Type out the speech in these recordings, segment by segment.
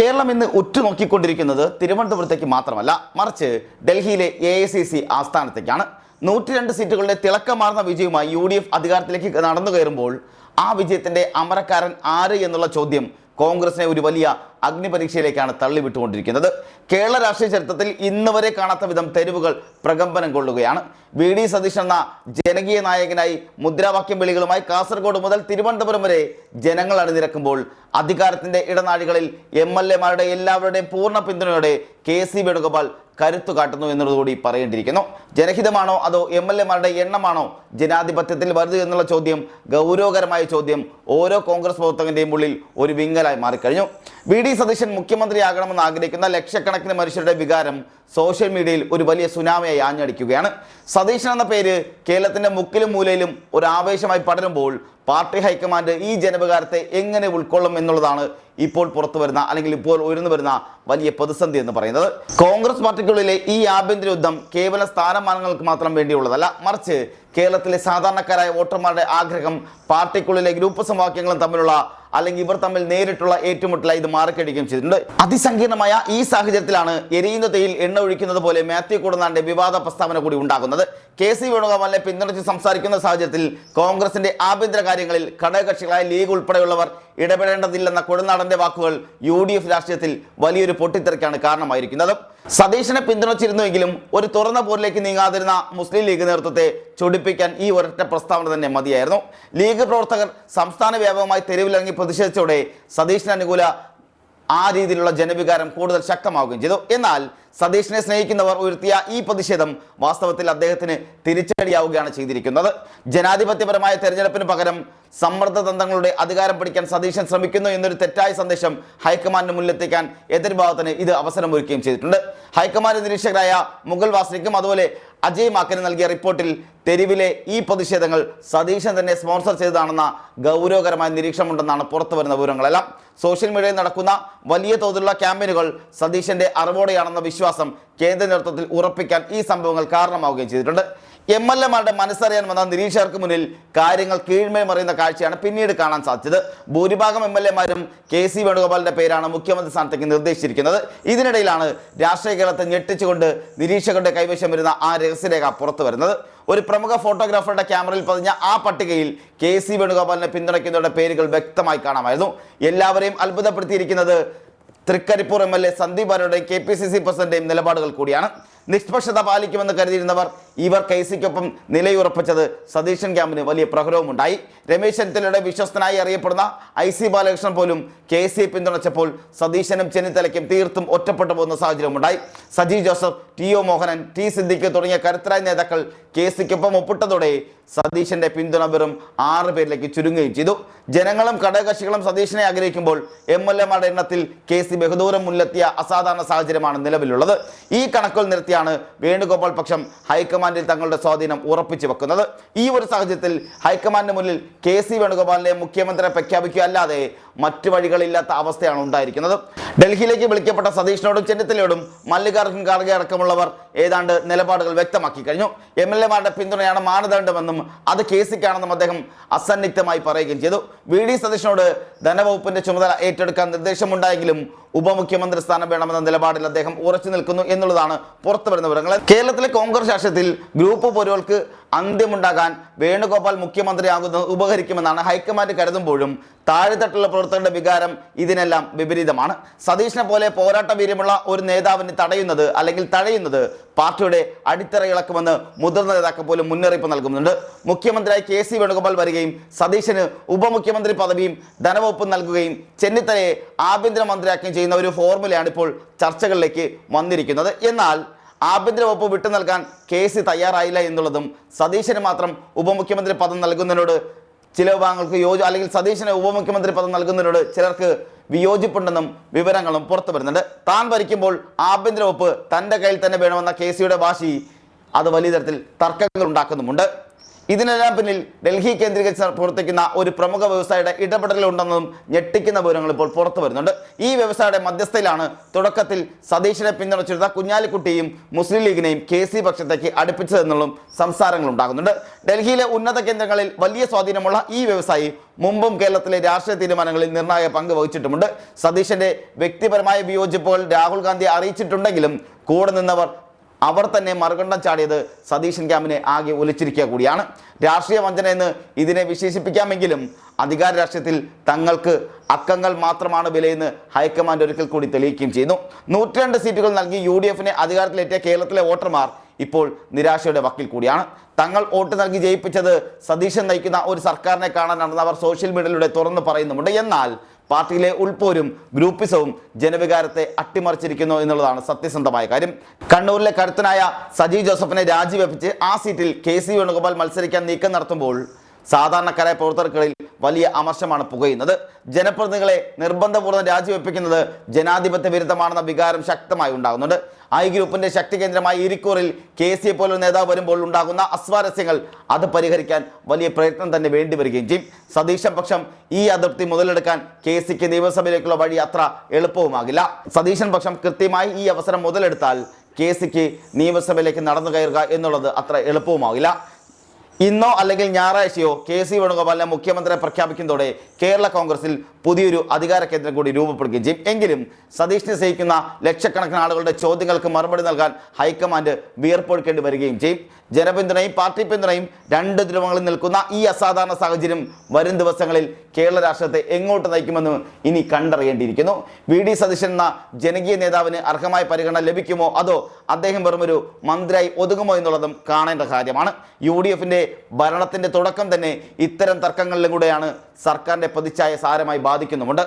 കേരളം ഇന്ന് ഉറ്റുനോക്കിക്കൊണ്ടിരിക്കുന്നത് തിരുവനന്തപുരത്തേക്ക് മാത്രമല്ല, മറിച്ച് ഡൽഹിയിലെ AICC ആസ്ഥാനത്തേക്കാണ്. 102 സീറ്റുകളുടെ തിളക്കമാർന്ന വിജയവുമായി UDF അധികാരത്തിലേക്ക് നടന്നു കയറുമ്പോൾ ആ വിജയത്തിന്റെ അമരക്കാരൻ ആര് എന്നുള്ള ചോദ്യം കോൺഗ്രസിനെ ഒരു വലിയ അഗ്നിപരീക്ഷയിലേക്കാണ് തള്ളിവിട്ടുകൊണ്ടിരിക്കുന്നത്. കേരള രാഷ്ട്രീയ ചരിത്രത്തിൽ ഇന്ന് വരെ കാണാത്ത വിധം തെരുവുകൾ പ്രകമ്പനം കൊള്ളുകയാണ്. VD സതീശൻ എന്ന ജനകീയ നായകനായി മുദ്രാവാക്യം വിളികളുമായി കാസർഗോഡ് മുതൽ തിരുവനന്തപുരം വരെ ജനങ്ങൾ അണിനിരക്കുമ്പോൾ അധികാരത്തിന്റെ ഇടനാഴികളിൽ MLA-മാരുടെ എല്ലാവരുടെയും പൂർണ്ണ പിന്തുണയോടെ KC വേണുഗോപാൽ കരുത്തു കാട്ടുന്നു എന്നുള്ളതുകൂടി പറയേണ്ടിയിരിക്കുന്നു. ജനഹിതമാണോ അതോ MLA-മാരുടെ എണ്ണമാണോ ജനാധിപത്യത്തിൽ വലുത് എന്നുള്ള ചോദ്യം, ഗൗരവകരമായ ചോദ്യം, ഓരോ കോൺഗ്രസ് പ്രവർത്തകന്റെയും ഉള്ളിൽ ഒരു വിങ്ങലായി മാറിക്കഴിഞ്ഞു. VD സതീശൻ മുഖ്യമന്ത്രിയാകണമെന്ന് ആഗ്രഹിക്കുന്ന ലക്ഷക്കണക്കിന് മനുഷ്യരുടെ വികാരം സോഷ്യൽ മീഡിയയിൽ ഒരു വലിയ സുനാമിയായി ആഞ്ഞടിക്കുകയാണ്. സതീശൻ എന്ന പേര് കേരളത്തിന്റെ മുക്കിലും മൂലയിലും ഒരു ആവേശമായി പടരുമ്പോൾ പാർട്ടി ഹൈക്കമാൻഡ് ഈ ജനവികാരത്തെ എങ്ങനെ ഉൾക്കൊള്ളും എന്നുള്ളതാണ് ഇപ്പോൾ പുറത്തു വരുന്ന അല്ലെങ്കിൽ ഇപ്പോൾ ഉയർന്നു വരുന്ന വലിയ പ്രതിസന്ധി എന്ന് പറയുന്നത്. കോൺഗ്രസ് പാർട്ടിക്കുള്ളിലെ ഈ ആഭ്യന്തര യുദ്ധം കേവല സ്ഥാനമാനങ്ങൾക്ക് മാത്രം വേണ്ടിയുള്ളതല്ല, മറിച്ച് കേരളത്തിലെ സാധാരണക്കാരായ വോട്ടർമാരുടെ ആഗ്രഹം, പാർട്ടിക്കുള്ളിലെ ഗ്രൂപ്പ് സമവാക്യങ്ങളും തമ്മിലുള്ള അല്ലെങ്കിൽ ഇവർ തമ്മിൽ നേരിട്ടുള്ള ഏറ്റുമുട്ടലായി ഇത് മാറിക്കഴിയുകയും ചെയ്തിട്ടുണ്ട്. അതിസങ്കീർണമായ ഈ സാഹചര്യത്തിലാണ് എരിയുന്ന തേയിൽ എണ്ണ ഒഴിക്കുന്നത് പോലെ മാത്യു കുടനാടിന്റെ വിവാദ പ്രസ്താവന കൂടി ഉണ്ടാകുന്നത്. KC വേണുഗോപാലിനെ പിന്തുണച്ച് സംസാരിക്കുന്ന സാഹചര്യത്തിൽ കോൺഗ്രസിന്റെ ആഭ്യന്തര കാര്യങ്ങളിൽ ഘടകകക്ഷികളായ ലീഗ് ഉൾപ്പെടെയുള്ളവർ ഇടപെടേണ്ടതില്ലെന്ന കുടനാടന്റെ വാക്കുകൾ UDF രാഷ്ട്രീയത്തിൽ വലിയൊരു പൊട്ടിത്തെറിക്കാണ് കാരണമായിരിക്കുന്നത്. സതീശനെ പിന്തുണച്ചിരുന്നുവെങ്കിലും ഒരു തുറന്ന പോരിലേക്ക് നീങ്ങാതിരുന്ന മുസ്ലിം ലീഗ് നേതൃത്വത്തെ ചൊടിപ്പിക്കാൻ ഈ ഒരൊറ്റ പ്രസ്താവന തന്നെ മതിയായിരുന്നു. ലീഗ് പ്രവർത്തകർ സംസ്ഥാന വ്യാപകമായി തെരുവിലിറങ്ങി പ്രതിഷേധിച്ചോടെ സതീശന് അനുകൂല ആ രീതിയിലുള്ള ജനവികാരം കൂടുതൽ ശക്തമാവുകയും ചെയ്തു. എന്നാൽ സതീശനെ സ്നേഹിക്കുന്നവർ ഉയർത്തിയ ഈ പ്രതിഷേധം വാസ്തവത്തിൽ അദ്ദേഹത്തിന് തിരിച്ചടിയാവുകയാണ് ചെയ്തിരിക്കുന്നത്. ജനാധിപത്യപരമായ തെരഞ്ഞെടുപ്പിന് പകരം സമ്മർദ്ദതന്ത്രങ്ങളുടെ അധികാരം പിടിക്കാൻ സതീശൻ ശ്രമിക്കുന്നു എന്നൊരു തെറ്റായ സന്ദേശം ഹൈക്കമാൻഡിന് മുന്നിലെത്തിക്കാൻ എതിർഭാഗത്തിന് ഇത് അവസരമൊരുക്കുകയും ചെയ്തിട്ടുണ്ട്. ഹൈക്കമാൻഡ് നിരീക്ഷകരായ മുഗൾ വാസ്നിക്കും അതുപോലെ അജയ് മാക്കന് നൽകിയ റിപ്പോർട്ടിൽ തെരുവിലെ ഈ പ്രതിഷേധങ്ങൾ സതീശൻ തന്നെ സ്പോൺസർ ചെയ്തതാണെന്ന ഗൗരവകരമായ നിരീക്ഷണമുണ്ടെന്നാണ് പുറത്തു വരുന്ന വിവരങ്ങളെല്ലാം. സോഷ്യൽ മീഡിയയിൽ നടക്കുന്ന വലിയ തോതിലുള്ള ക്യാമ്പയിനുകൾ സതീശന്റെ അറിവോടെയാണെന്ന വിശ്വാസം കേന്ദ്ര നേതൃത്വത്തിൽ ഉറപ്പിക്കാൻ ഈ സംഭവങ്ങൾ കാരണമാവുകയും ചെയ്തിട്ടുണ്ട്. MLA-മാരുടെ മനസ്സറിയാൻ വന്ന നിരീക്ഷകർക്ക് മുന്നിൽ കാര്യങ്ങൾ കീഴ്മേ മറിയുന്ന കാഴ്ചയാണ് പിന്നീട് കാണാൻ സാധിച്ചത്. ഭൂരിഭാഗം MLA-മാരും KC വേണുഗോപാലിന്റെ പേരാണ് മുഖ്യമന്ത്രി സ്ഥാനത്തേക്ക് നിർദ്ദേശിച്ചിരിക്കുന്നത്. ഇതിനിടയിലാണ് രാഷ്ട്രീയ കേരളത്തെ ഞെട്ടിച്ചുകൊണ്ട് നിരീക്ഷകരുടെ കൈവശം വരുന്ന ആ രഹസ്യരേഖ പുറത്തു വരുന്നത്. ഒരു പ്രമുഖ ഫോട്ടോഗ്രാഫറുടെ ക്യാമറയിൽ പതിഞ്ഞ ആ പട്ടികയിൽ KC വേണുഗോപാലിനെ പിന്തുണയ്ക്കുന്നവരുടെ പേരുകൾ വ്യക്തമായി കാണാമായിരുന്നു. എല്ലാവരെയും അത്ഭുതപ്പെടുത്തിയിരിക്കുന്നത് തൃക്കരിപ്പൂർ MLA സന്ദീപ് ആര്യയുടെയും KPCC പ്രസിഡന്റിന്റെയും നിലപാടുകൾ കൂടിയാണ്. നിഷ്പക്ഷത പാലിക്കുമെന്ന് കരുതിയിരുന്നവർ ഇവർ KCക്കൊപ്പം നിലയുറപ്പിച്ചത് സതീശൻ ക്യാമ്പിന് വലിയ പ്രഹരവുമുണ്ടായി. രമേശ് ചെന്നിത്തലയുടെ വിശ്വസ്തനായി അറിയപ്പെടുന്ന IC ബാലകൃഷ്ണൻ പോലും KCയെ പിന്തുണച്ചപ്പോൾ സതീശനും ചെന്നിത്തലയ്ക്കും തീർത്തും ഒറ്റപ്പെട്ടു പോകുന്ന സാഹചര്യമുണ്ടായി. സജി ജോസഫ്, TO മോഹനൻ, T സിദ്ദിഖ് തുടങ്ങിയ കരുത്തരായ നേതാക്കൾ KCക്കൊപ്പം ഒപ്പിട്ടതോടെ സതീശന്റെ പിന്തുണ വെറും 6 പേരിലേക്ക് ചുരുങ്ങുകയും ചെയ്തു. ജനങ്ങളും ഘടകകക്ഷികളും സതീശനെ ആഗ്രഹിക്കുമ്പോൾ MLA-മാരുടെ എണ്ണത്തിൽ KC ബഹുദൂരം മുന്നിലെത്തിയ അസാധാരണ സാഹചര്യമാണ് നിലവിലുള്ളത്. ഈ കണക്കുകൾ നിരത്തിയാണ് വേണുഗോപാൽ പക്ഷം ഹൈക്കമാൻഡിൽ തങ്ങളുടെ സ്വാധീനം ഉറപ്പിച്ചു വെക്കുന്നത്. ഈ ഒരു സാഹചര്യത്തിൽ ഹൈക്കമാൻഡിന് മുന്നിൽ KC വേണുഗോപാലിനെ മുഖ്യമന്ത്രിയെ പ്രഖ്യാപിക്കുക അല്ലാതെ മറ്റു വഴികളില്ലാത്ത അവസ്ഥയാണ് ഉണ്ടായിരിക്കുന്നത്. ഡൽഹിയിലേക്ക് വിളിക്കപ്പെട്ട സതീശനോടും ചെന്നിത്തലയോടും മല്ലികാർജ്ജുൻ ഖാർഗെ അടക്കമുള്ളവർ ഏതാണ്ട് നിലപാടുകൾ വ്യക്തമാക്കി കഴിഞ്ഞു. MLA-മാരുടെ പിന്തുണയാണ് മാനദണ്ഡമെന്നും അത് KCക്കാണെന്നും അദ്ദേഹം അസന്നിഗ്ധമായി പറയുകയും ചെയ്തു. VD സതീശനോട് ധനവകുപ്പിന്റെ ചുമതല ഏറ്റെടുക്കാൻ നിർദ്ദേശമുണ്ടായെങ്കിലും ഉപമുഖ്യമന്ത്രി സ്ഥാനം വേണമെന്ന നിലപാടിൽ അദ്ദേഹം ഉറച്ചു നിൽക്കുന്നു എന്നുള്ളതാണ് പുറത്തു വരുന്ന വിവരങ്ങൾ. കേരളത്തിലെ കോൺഗ്രസ് രാഷ്ട്രീയത്തിൽ ഗ്രൂപ്പ് പോരുകൾക്ക് അന്ത്യമുണ്ടാകാൻ വേണുഗോപാൽ മുഖ്യമന്ത്രിയാകുന്നത് ഉപകരിക്കുമെന്നാണ് ഹൈക്കമാൻഡ് കരുതുമ്പോഴും താഴെത്തട്ടുള്ള പ്രവർത്തകരുടെ വികാരം ഇതിനെല്ലാം വിപരീതമാണ്. സതീശനെ പോലെ പോരാട്ട വീര്യമുള്ള ഒരു നേതാവിനെ തടയുന്നത് അല്ലെങ്കിൽ തഴയുന്നത് പാർട്ടിയുടെ അടിത്തറ ഇളക്കുമെന്ന് മുതിർന്ന നേതാക്കൾ പോലും മുന്നറിയിപ്പ് നൽകുന്നുണ്ട്. മുഖ്യമന്ത്രിയായി KC വേണുഗോപാൽ വരികയും സതീശന് ഉപമുഖ്യമന്ത്രി പദവിയും ധനവകുപ്പും നൽകുകയും ചെന്നിത്തലയെ ആഭ്യന്തരമന്ത്രിയാക്കുകയും ചെയ്യുന്ന ഒരു ഫോർമുലയാണ് ഇപ്പോൾ ചർച്ചകളിലേക്ക് വന്നിരിക്കുന്നത്. എന്നാൽ ആഭ്യന്തര വകുപ്പ് വിട്ടു നൽകാൻ KC തയ്യാറായില്ല എന്നുള്ളതും സതീശന് മാത്രം ഉപമുഖ്യമന്ത്രി പദം നൽകുന്നതിനോട് ചില വിഭാഗങ്ങൾക്ക് അല്ലെങ്കിൽ സതീശന് ഉപമുഖ്യമന്ത്രി പദം നൽകുന്നതിനോട് ചിലർക്ക് വിയോജിപ്പുണ്ടെന്നും വിവരങ്ങളും പുറത്തു വരുന്നുണ്ട്. താൻ ഭരിക്കുമ്പോൾ ആഭ്യന്തര വകുപ്പ് തൻ്റെ കയ്യിൽ തന്നെ വേണമെന്ന KCയുടെ വാശി അത് വലിയ തരത്തിൽ തർക്കങ്ങൾ ഉണ്ടാക്കുന്നുമുണ്ട്. ഇതിനെല്ലാം പിന്നിൽ ഡൽഹി കേന്ദ്രീകരിച്ച് പ്രവർത്തിക്കുന്ന ഒരു പ്രമുഖ വ്യവസായിയുടെ ഇടപെടലുണ്ടെന്നും ഞെട്ടിക്കുന്ന വിവരങ്ങൾ ഇപ്പോൾ പുറത്തു വരുന്നുണ്ട്. ഈ വ്യവസായിയുടെ മധ്യസ്ഥയിലാണ് തുടക്കത്തിൽ സതീശനെ പിന്തുണച്ചിരുന്ന കുഞ്ഞാലിക്കുട്ടിയും മുസ്ലിം ലീഗിനെയും KC പക്ഷത്തേക്ക് അടുപ്പിച്ചതെന്നുള്ള സംസാരങ്ങൾ ഉണ്ടാകുന്നുണ്ട്. ഡൽഹിയിലെ ഉന്നത കേന്ദ്രങ്ങളിൽ വലിയ സ്വാധീനമുള്ള ഈ വ്യവസായി മുമ്പും കേരളത്തിലെ രാഷ്ട്രീയ തീരുമാനങ്ങളിൽ നിർണായക പങ്ക് വഹിച്ചിട്ടുമുണ്ട്. സതീശന്റെ വ്യക്തിപരമായ വിയോജിപ്പുകൾ രാഹുൽ ഗാന്ധിയെ അറിയിച്ചിട്ടുണ്ടെങ്കിലും കൂടെ നിന്നവർ അവർ തന്നെ മറുകണ്ഠം ചാടിയത് സതീശൻ ക്യാമ്പിനെ ആകെ ഒലിച്ചിരിക്കുക കൂടിയാണ്. രാഷ്ട്രീയ വഞ്ചന എന്ന് ഇതിനെ വിശേഷിപ്പിക്കാമെങ്കിലും അധികാര രാഷ്ട്രീയത്തിൽ തങ്ങൾക്ക് അക്കങ്ങൾ മാത്രമാണ് വിലയെന്ന് ഹൈക്കമാൻഡ് ഒരിക്കൽ കൂടി തെളിയിക്കുകയും ചെയ്യുന്നു. 102 സീറ്റുകൾ നൽകി UDFനെ അധികാരത്തിലെത്തിയ കേരളത്തിലെ വോട്ടർമാർ ഇപ്പോൾ നിരാശയുടെ വക്കിൽ കൂടിയാണ്. തങ്ങൾ വോട്ട് നൽകി ജയിപ്പിച്ചത് സതീശൻ നയിക്കുന്ന ഒരു സർക്കാരിനെ കാണാനാണെന്ന് അവർ സോഷ്യൽ മീഡിയയിലൂടെ തുറന്നു പറയുന്നുമുണ്ട്. എന്നാൽ പാർട്ടിയിലെ ഉൾപോരും ഗ്രൂപ്പിസവും ജനവികാരത്തെ അട്ടിമറിച്ചിരിക്കുന്നു എന്നുള്ളതാണ് സത്യസന്ധമായ കാര്യം. കണ്ണൂരിലെ കരുത്തനായ സജി ജോസഫിനെ രാജിവെപ്പിച്ച് ആ സീറ്റിൽ KC വേണുഗോപാൽ മത്സരിക്കാൻ നീക്കം നടത്തുമ്പോൾ സാധാരണക്കാരായ പ്രവർത്തകർക്കിടയിൽ വലിയ അമർശമാണ് പുകയുന്നത്. ജനപ്രതിനിധികളെ നിർബന്ധപൂർവ്വം രാജിവെപ്പിക്കുന്നത് ജനാധിപത്യ വിരുദ്ധമാണെന്ന വികാരം ശക്തമായി ഉണ്ടാകുന്നുണ്ട്. ഐ ഗ്രൂപ്പിന്റെ ശക്തി കേന്ദ്രമായ ഇരിക്കൂറിൽ KCയെ പോലൊരു നേതാവ് വരുമ്പോൾ ഉണ്ടാകുന്ന അസ്വാരസ്യങ്ങൾ അത് പരിഹരിക്കാൻ വലിയ പ്രയത്നം തന്നെ വേണ്ടിവരികയും ചെയ്യും. സതീശൻ പക്ഷം ഈ അതിർത്തി മുതലെടുക്കാൻ KCക്ക് നിയമസഭയിലേക്കുള്ള വഴി അത്ര എളുപ്പവുമാകില്ല. സതീശൻ പക്ഷം കൃത്യമായി ഈ അവസരം മുതലെടുത്താൽ KCക്ക് നിയമസഭയിലേക്ക് നടന്നു കയറുക എന്നുള്ളത് അത്ര എളുപ്പവുമാകില്ല. ഇന്നോ അല്ലെങ്കിൽ ഞായറാഴ്ചയോ KC വേണുഗോപാലിനെ മുഖ്യമന്ത്രിയെ പ്രഖ്യാപിക്കുന്നതോടെ കേരള കോൺഗ്രസിൽ പുതിയൊരു അധികാര കേന്ദ്രം കൂടി രൂപപ്പെടുകയും ചെയ്യും. എങ്കിലും സതീഷിനെ സ്നേഹിക്കുന്ന ലക്ഷക്കണക്കിന് ആളുകളുടെ ചോദ്യങ്ങൾക്ക് മറുപടി നൽകാൻ ഹൈക്കമാൻഡ് വിയർപ്പൊഴുക്കേണ്ടി വരികയും ചെയ്യും. ജനപിന്തുണയും പാർട്ടി പിന്തുണയും രണ്ട് ധ്രുവങ്ങളിൽ നിൽക്കുന്ന ഈ അസാധാരണ സാഹചര്യം വരും ദിവസങ്ങളിൽ കേരള രാഷ്ട്രീയത്തെ എങ്ങോട്ട് നയിക്കുമെന്ന് ഇനി കണ്ടറിയേണ്ടിയിരിക്കുന്നു. VD സതീശൻ എന്ന ജനകീയ നേതാവിന് അർഹമായ പരിഗണന ലഭിക്കുമോ അതോ അദ്ദേഹം വെറുമൊരു മന്ത്രിയായി ഒതുങ്ങുമോ എന്നുള്ളതും കാണേണ്ട കാര്യമാണ്. UDFന്റെ ഭരണത്തിന്റെ തുടക്കം തന്നെ ഇത്തരം തർക്കങ്ങളിലൂടെയാണ് സർക്കാരിന്റെ പ്രതിച്ഛായ സാരമായി ബാധിക്കുന്നുമുണ്ട്.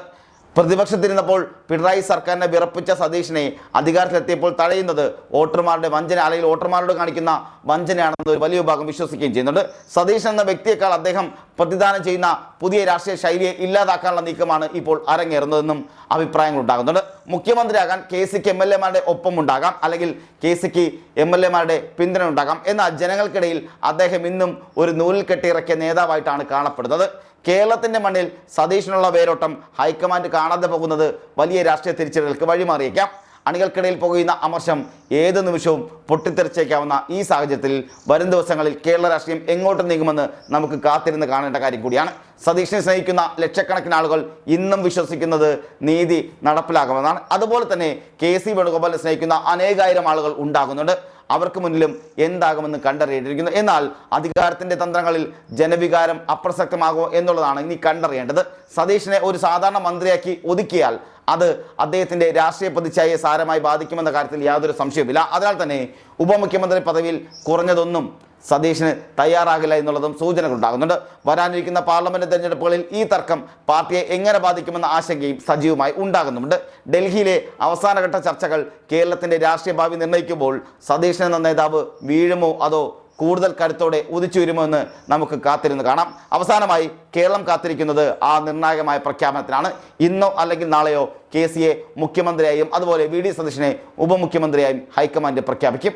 പ്രതിപക്ഷത്തിരുന്നപ്പോൾ പിണറായി സർക്കാരിനെ വിറപ്പിച്ച സതീശനെ അധികാരത്തിലെത്തിയപ്പോൾ തടയുന്നത് വോട്ടർമാരുടെ വഞ്ചന അല്ലെങ്കിൽ വോട്ടർമാരോട് കാണിക്കുന്ന വഞ്ചനയാണെന്ന് ഒരു വലിയ വിഭാഗം വിശ്വസിക്കുകയും ചെയ്യുന്നുണ്ട്. സതീശൻ എന്ന വ്യക്തിയേക്കാൾ അദ്ദേഹം പ്രതിദാനം ചെയ്യുന്ന പുതിയ രാഷ്ട്രീയ ശൈലിയെ ഇല്ലാതാക്കാനുള്ള നീക്കമാണ് ഇപ്പോൾ അരങ്ങേറുന്നതെന്നും അഭിപ്രായങ്ങൾ ഉണ്ടാകുന്നുണ്ട്. മുഖ്യമന്ത്രിയാകാൻ KCക്ക് MLA മാരുടെ ഒപ്പമുണ്ടാകാം, അല്ലെങ്കിൽ KCക്ക് MLA മാരുടെ പിന്തുണ ഉണ്ടാകാം. എന്നാൽ ജനങ്ങൾക്കിടയിൽ അദ്ദേഹം ഇന്നും ഒരു നൂലിൽ കെട്ടിയിറക്കിയ നേതാവായിട്ടാണ് കാണപ്പെടുന്നത്. കേരളത്തിൻ്റെ മണ്ണിൽ സതീശനുള്ള വേരോട്ടം ഹൈക്കമാൻഡ് കാണാതെ പോകുന്നത് വലിയ രാഷ്ട്രീയ തിരിച്ചടികൾക്ക് വഴിമാറിയേക്കാം. അണികൾക്കിടയിൽ പുകയുന്ന അമർഷം ഏത് നിമിഷവും പൊട്ടിത്തെറിച്ചേക്കാവുന്ന ഈ സാഹചര്യത്തിൽ വരും ദിവസങ്ങളിൽ കേരള രാഷ്ട്രീയം എങ്ങോട്ട് നീങ്ങുമെന്ന് നമുക്ക് കാത്തിരുന്ന് കാണേണ്ട കാര്യം കൂടിയാണ്. സതീശനെ സ്നേഹിക്കുന്ന ലക്ഷക്കണക്കിന് ആളുകൾ ഇന്നും വിശ്വസിക്കുന്നത് നീതി നടപ്പിലാകുമെന്നാണ്. അതുപോലെ തന്നെ KC വേണുഗോപാലിനെ സ്നേഹിക്കുന്ന അനേകായിരം ആളുകൾ ഉണ്ടാകുന്നുണ്ട്. അവർക്ക് മുന്നിലും എന്താകുമെന്ന് കണ്ടറിയേണ്ടിയിരിക്കുന്നു. എന്നാൽ അധികാരത്തിന്റെ തന്ത്രങ്ങളിൽ ജനവികാരം അപ്രസക്തമാകുമോ എന്നുള്ളതാണ് ഇനി കണ്ടറിയേണ്ടത്. സതീശനെ ഒരു സാധാരണ മന്ത്രിയാക്കി ഒതുക്കിയാൽ അത് അദ്ദേഹത്തിന്റെ രാഷ്ട്രീയ പ്രതിച്ഛായയെ സാരമായി ബാധിക്കുമെന്ന കാര്യത്തിൽ യാതൊരു സംശയവുമില്ല. അതിനാൽ തന്നെ ഉപമുഖ്യമന്ത്രി പദവിയിൽ കുറഞ്ഞതൊന്നും സതീശന് തയ്യാറാകില്ല എന്നുള്ളതും സൂചനകൾ ഉണ്ടാകുന്നുണ്ട്. വരാനിരിക്കുന്ന പാർലമെന്റ് തെരഞ്ഞെടുപ്പുകളിൽ ഈ തർക്കം പാർട്ടിയെ എങ്ങനെ ബാധിക്കുമെന്ന ആശങ്കയും സജീവമായി ഉണ്ടാകുന്നുണ്ട്. ഡൽഹിയിലെ അവസാനഘട്ട ചർച്ചകൾ കേരളത്തിന്റെ രാഷ്ട്രീയ ഭാവി നിർണ്ണയിക്കുമ്പോൾ സതീശൻ എന്ന നേതാവ് വീഴുമോ അതോ കൂടുതൽ കരുത്തോടെ ഉദിച്ചു വരുമോ എന്ന് നമുക്ക് കാത്തിരുന്ന് കാണാം. അവസാനമായി കേരളം കാത്തിരിക്കുന്നത് ആ നിർണായകമായ പ്രഖ്യാപനത്തിനാണ്. ഇന്നോ അല്ലെങ്കിൽ നാളെയോ KCയെ മുഖ്യമന്ത്രിയായും അതുപോലെ VD സതീശനെ ഉപമുഖ്യമന്ത്രിയായും ഹൈക്കമാൻഡ് പ്രഖ്യാപിക്കും.